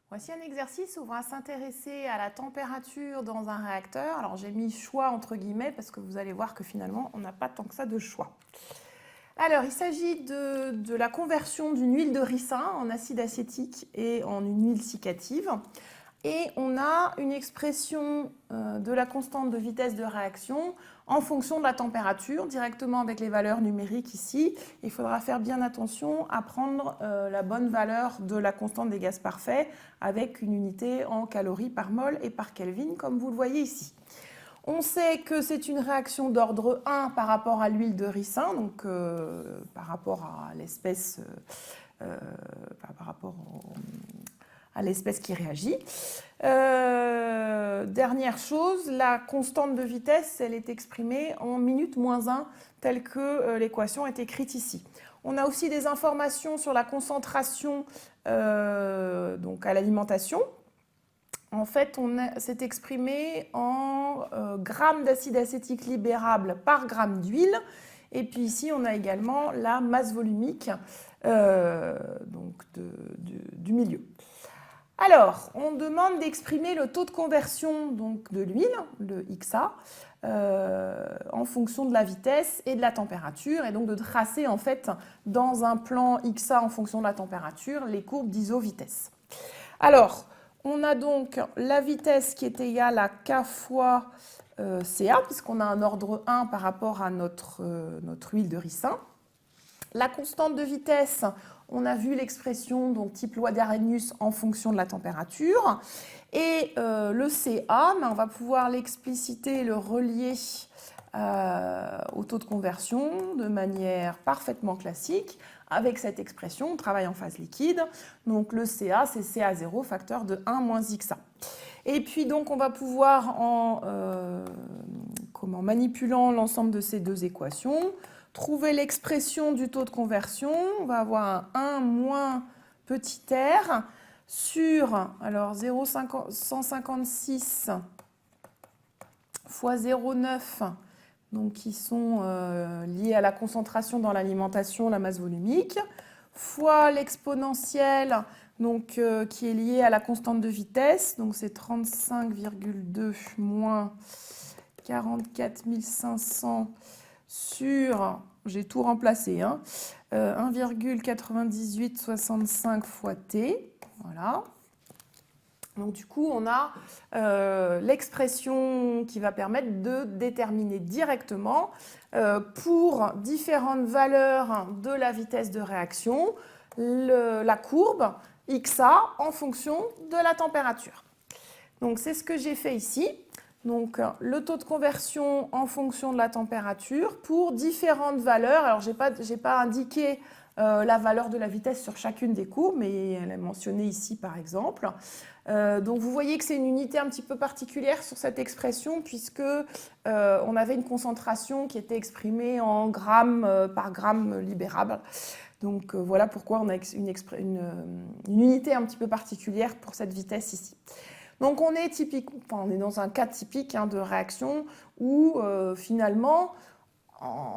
Voici un exercice où on va s'intéresser à la température dans un réacteur. Alors j'ai mis choix entre guillemets parce que vous allez voir que finalement on n'a pas tant que ça de choix. Alors il s'agit de la conversion d'une huile de ricin en acide acétique et en une huile cicative. Et on a une expression de la constante de vitesse de réaction en fonction de la température, directement avec les valeurs numériques ici. Il faudra faire bien attention à prendre la bonne valeur de la constante des gaz parfaits avec une unité en calories par mol et par Kelvin, comme vous le voyez ici. On sait que c'est une réaction d'ordre 1 par rapport à l'huile de ricin, donc par rapport à l'espèce à l'espèce qui réagit. Dernière chose, la constante de vitesse, elle est exprimée en minute moins 1, telle que l'équation est écrite ici. On a aussi des informations sur la concentration donc à l'alimentation. En fait, c'est exprimé en grammes d'acide acétique libérable par gramme d'huile. Et puis ici, on a également la masse volumique donc du milieu. Alors, on demande d'exprimer le taux de conversion donc, de l'huile, le XA, en fonction de la vitesse et de la température, et donc de tracer en fait dans un plan XA en fonction de la température les courbes d'iso-vitesse. Alors, on a donc la vitesse qui est égale à K fois Ca, puisqu'on a un ordre 1 par rapport à notre huile de ricin. La constante de vitesse, on a vu l'expression donc type loi d'Arrhenius en fonction de la température. Et le Ca, on va pouvoir l'expliciter, le relier au taux de conversion de manière parfaitement classique. Avec cette expression, on travaille en phase liquide. Donc le Ca, c'est Ca0, facteur de 1 moins XA. Et puis donc on va pouvoir, en manipulant l'ensemble de ces deux équations, trouver l'expression du taux de conversion. On va avoir un 1 moins petit r sur alors 0,156 fois 0,9, donc qui sont liés à la concentration dans l'alimentation, la masse volumique, fois l'exponentielle donc, qui est liée à la constante de vitesse, donc c'est 35,2 moins 44 500 sur, j'ai tout remplacé, 1,9865 fois t, voilà. Donc du coup, on a l'expression qui va permettre de déterminer directement pour différentes valeurs de la vitesse de réaction la courbe XA en fonction de la température. Donc c'est ce que j'ai fait ici. Donc le taux de conversion en fonction de la température pour différentes valeurs. Alors je n'ai pas indiqué la valeur de la vitesse sur chacune des courbes, mais elle est mentionnée ici par exemple. Donc vous voyez que c'est une unité un petit peu particulière sur cette expression puisque on avait une concentration qui était exprimée en grammes par gramme libérable. Donc voilà pourquoi on a une unité un petit peu particulière pour cette vitesse ici. Donc on est dans un cas typique de réaction où finalement,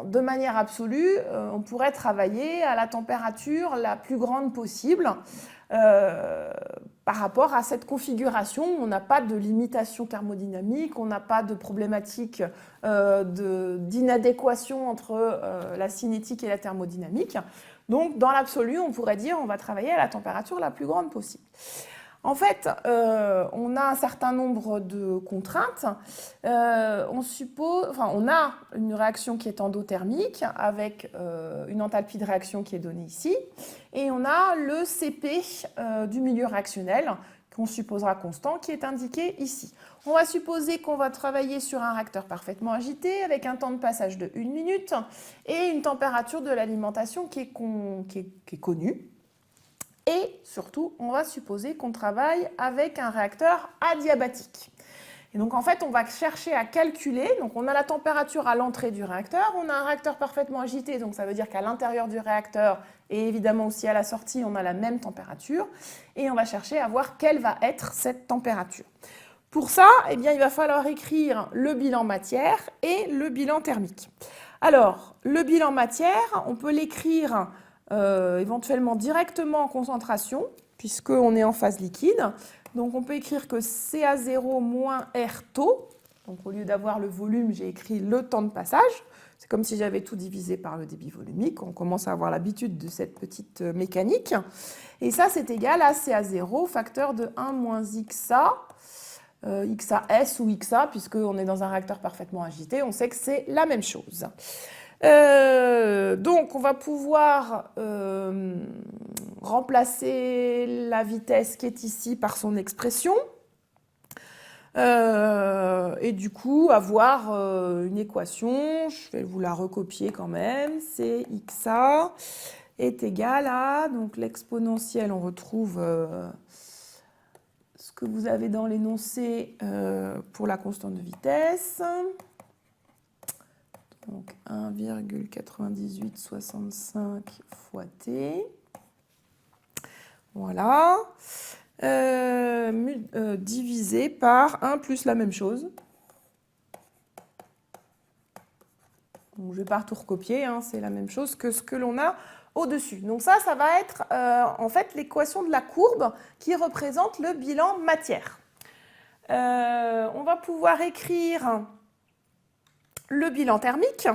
de manière absolue, on pourrait travailler à la température la plus grande possible par rapport à cette configuration. On n'a pas de limitation thermodynamique, on n'a pas de problématique d'inadéquation entre la cinétique et la thermodynamique. Donc dans l'absolu, on pourrait dire qu'on va travailler à la température la plus grande possible. En fait, on a un certain nombre de contraintes. On a une réaction qui est endothermique avec une enthalpie de réaction qui est donnée ici. Et on a le Cp du milieu réactionnel qu'on supposera constant qui est indiqué ici. On va supposer qu'on va travailler sur un réacteur parfaitement agité avec un temps de passage de 1 minute et une température de l'alimentation qui est connue. Et surtout, on va supposer qu'on travaille avec un réacteur adiabatique. Et donc en fait, on va chercher à calculer, donc on a la température à l'entrée du réacteur, on a un réacteur parfaitement agité, donc ça veut dire qu'à l'intérieur du réacteur et évidemment aussi à la sortie, on a la même température, et on va chercher à voir quelle va être cette température. Pour ça, eh bien, il va falloir écrire le bilan matière et le bilan thermique. Alors, le bilan matière, on peut l'écrire éventuellement directement en concentration, puisqu'on est en phase liquide. Donc on peut écrire que CA0 moins R taux. Donc au lieu d'avoir le volume, j'ai écrit le temps de passage. C'est comme si j'avais tout divisé par le débit volumique. On commence à avoir l'habitude de cette petite mécanique. Et ça, c'est égal à CA0 facteur de 1 moins XA, XAS ou XA, puisqu'on est dans un réacteur parfaitement agité. On sait que c'est la même chose. Donc, on va pouvoir remplacer la vitesse qui est ici par son expression. Et du coup, avoir une équation, je vais vous la recopier quand même, c'est XA est égal à, donc l'exponentielle, on retrouve ce que vous avez dans l'énoncé pour la constante de vitesse. Donc 1,9865 fois t. Voilà. Divisé par 1 plus la même chose. Donc, je ne vais pas tout recopier, hein, c'est la même chose que ce que l'on a au-dessus. Donc ça va être en fait l'équation de la courbe qui représente le bilan matière. On va pouvoir écrire le bilan thermique.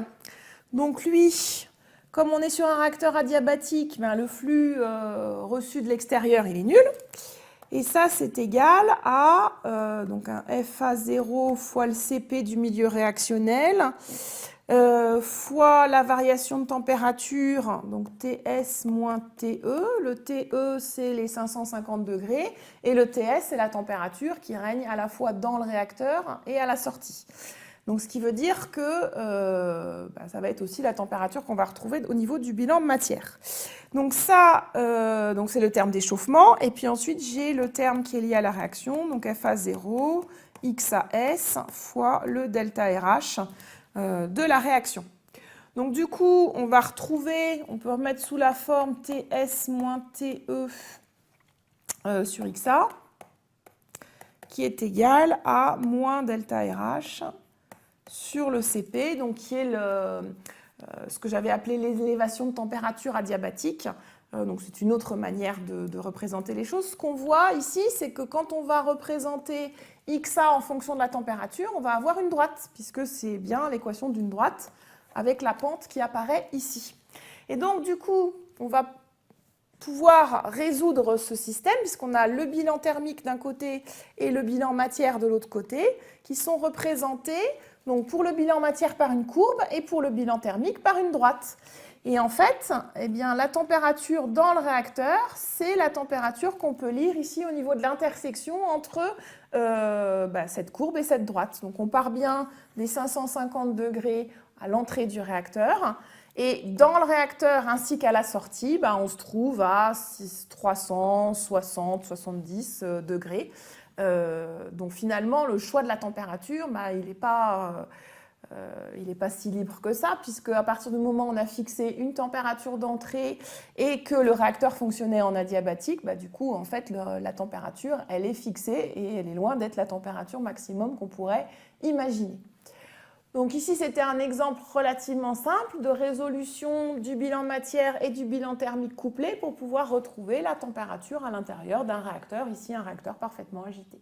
Donc lui, comme on est sur un réacteur adiabatique, ben, le flux reçu de l'extérieur, il est nul. Et ça, c'est égal à donc un FA0 fois le CP du milieu réactionnel, fois la variation de température, donc TS moins TE. Le TE, c'est les 550 degrés, et le TS, c'est la température qui règne à la fois dans le réacteur et à la sortie. Donc, ce qui veut dire que ça va être aussi la température qu'on va retrouver au niveau du bilan matière. Donc ça, c'est le terme d'échauffement. Et puis ensuite, j'ai le terme qui est lié à la réaction, donc FA0, XAS fois le delta RH de la réaction. Donc du coup, on va retrouver, on peut remettre sous la forme TS moins TE sur XA, qui est égal à moins delta RH sur le CP, donc qui est ce que j'avais appelé l'élévation de température adiabatique. Donc c'est une autre manière de représenter les choses. Ce qu'on voit ici, c'est que quand on va représenter XA en fonction de la température, on va avoir une droite, puisque c'est bien l'équation d'une droite avec la pente qui apparaît ici. Et donc du coup, on va pouvoir résoudre ce système, puisqu'on a le bilan thermique d'un côté et le bilan matière de l'autre côté, qui sont représentés donc pour le bilan matière par une courbe et pour le bilan thermique par une droite. Et en fait, eh bien, la température dans le réacteur, c'est la température qu'on peut lire ici au niveau de l'intersection entre cette courbe et cette droite. Donc on part bien des 550 degrés à l'entrée du réacteur. Et dans le réacteur ainsi qu'à la sortie, on se trouve à 360, 70 degrés. Donc finalement, le choix de la température, il n'est pas si libre que ça, puisque à partir du moment où on a fixé une température d'entrée et que le réacteur fonctionnait en adiabatique, du coup, en fait, la température, elle est fixée et elle est loin d'être la température maximum qu'on pourrait imaginer. Donc ici, c'était un exemple relativement simple de résolution du bilan matière et du bilan thermique couplé pour pouvoir retrouver la température à l'intérieur d'un réacteur, ici un réacteur parfaitement agité.